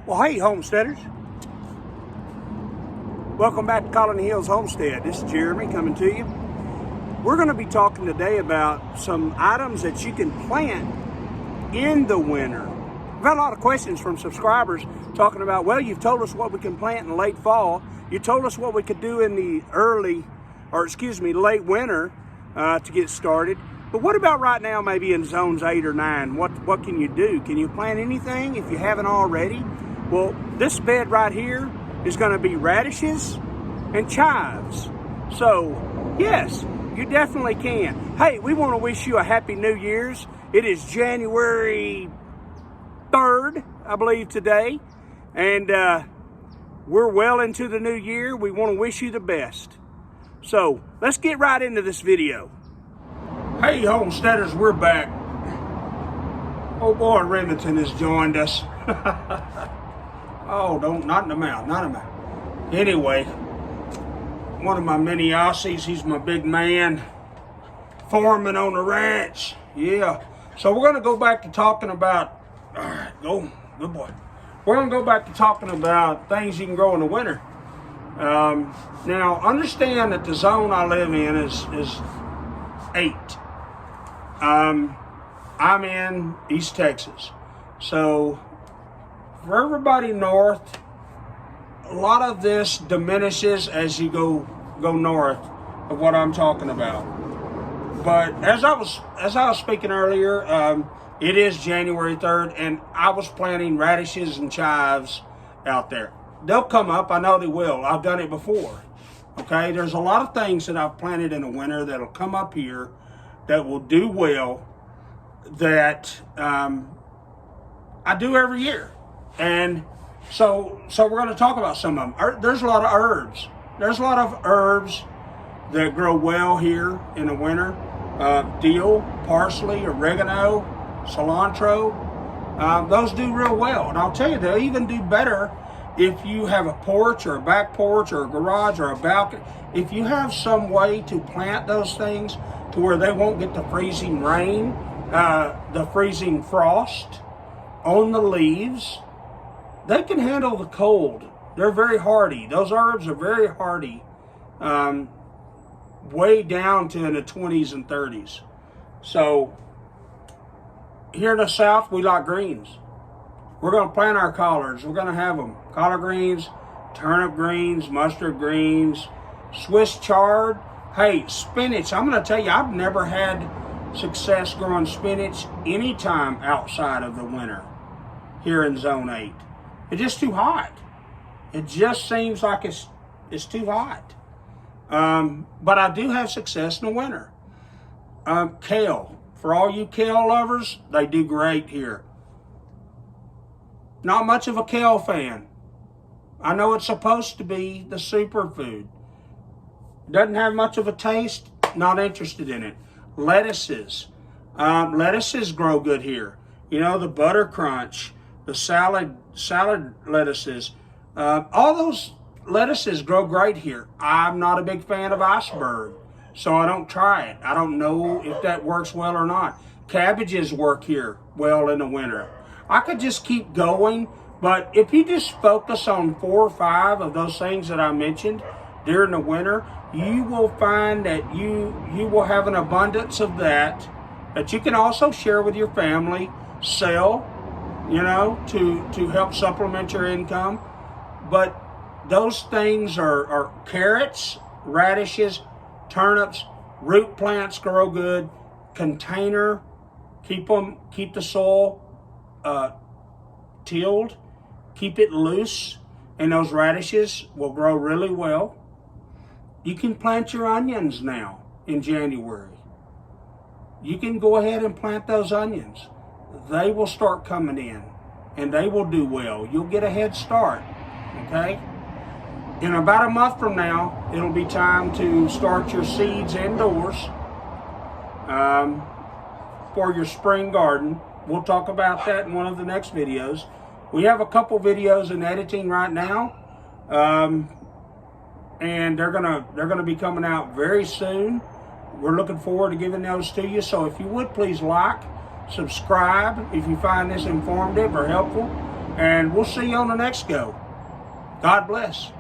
Well, hey, homesteaders. Welcome back to Colony Hills Homestead. This is Jeremy coming to you. We're going to be talking today about some items that you can plant in the winter. We've had a lot of questions from subscribers talking about, well, you've told us what we can plant in late fall. You told us what we could do in the late winter to get started. But what about right now, maybe in zones 8 or 9? What can you do? Can you plant anything if you haven't already? Well, this bed right here is going to be radishes and chives. So, yes, you definitely can. Hey, we want to wish you a happy New Year's. It is January 3rd, I believe, today. And we're well into the new year. We want to wish you the best. So, let's get right into this video. Hey, homesteaders, we're back. Oh boy, Remington has joined us. Oh, not in the mouth, not in the mouth. Anyway, one of my mini Aussies, he's my big man, foreman on the ranch. Yeah. So we're going to go back to talking about, all right, go, good boy. We're going to go back to talking about things you can grow in the winter. Now, understand that the zone I live in is 8. I'm in East Texas. So for everybody north, a lot of this diminishes as you go north of what I'm talking about. But as I was speaking earlier, it is January 3rd, and I was planting radishes and chives out there. They'll come up, I know they will. I've done it before. Okay, there's a lot of things that I've planted in the winter that'll come up here that will do well that I do every year. And so we're going to talk about some of them. There's a lot of herbs. There's a lot of herbs that grow well here in the winter. Dill, parsley, oregano, cilantro. Those do real well. And I'll tell you, they'll even do better if you have a porch or a back porch or a garage or a balcony. If you have some way to plant those things to where they won't get the freezing rain, the freezing frost on the leaves, they can handle the cold. They're very hardy. Those herbs are very hardy, way down to in the 20s and 30s. So here in the South, we like greens. We're going to plant our collards. We're going to have them. Collard greens, turnip greens, mustard greens, Swiss chard. Hey, spinach. I'm going to tell you, I've never had success growing spinach anytime outside of the winter here in Zone 8. It's just too hot. It just seems like it's too hot. But I do have success in the winter. Kale. For all you kale lovers, they do great here. Not much of a kale fan. I know it's supposed to be the superfood. Doesn't have much of a taste, not interested in it. Lettuces. Lettuces grow good here. You know, the butter crunch, the salad lettuces. All those lettuces grow great here. I'm not a big fan of iceberg, so I don't try it. I don't know if that works well or not. Cabbages work here well in the winter. I could just keep going, but if you just focus on 4 or 5 of those things that I mentioned during the winter, you will find that you will have an abundance of that you can also share with your family, sell, you know, to help supplement your income. But those things are carrots, radishes, turnips, root plants grow good, container, keep the soil tilled, keep it loose, and those radishes will grow really well. You can plant your onions now in January. You can go ahead and plant those onions. They will start coming in, and they will do well. You'll get a head start, okay? In about a month from now, it'll be time to start your seeds indoors for your spring garden. We'll talk about that in one of the next videos. We have a couple videos in editing right now, and they're gonna be coming out very soon. We're looking forward to giving those to you. So if you would please like, subscribe if you find this informative or helpful. And we'll see you on the next go. God bless.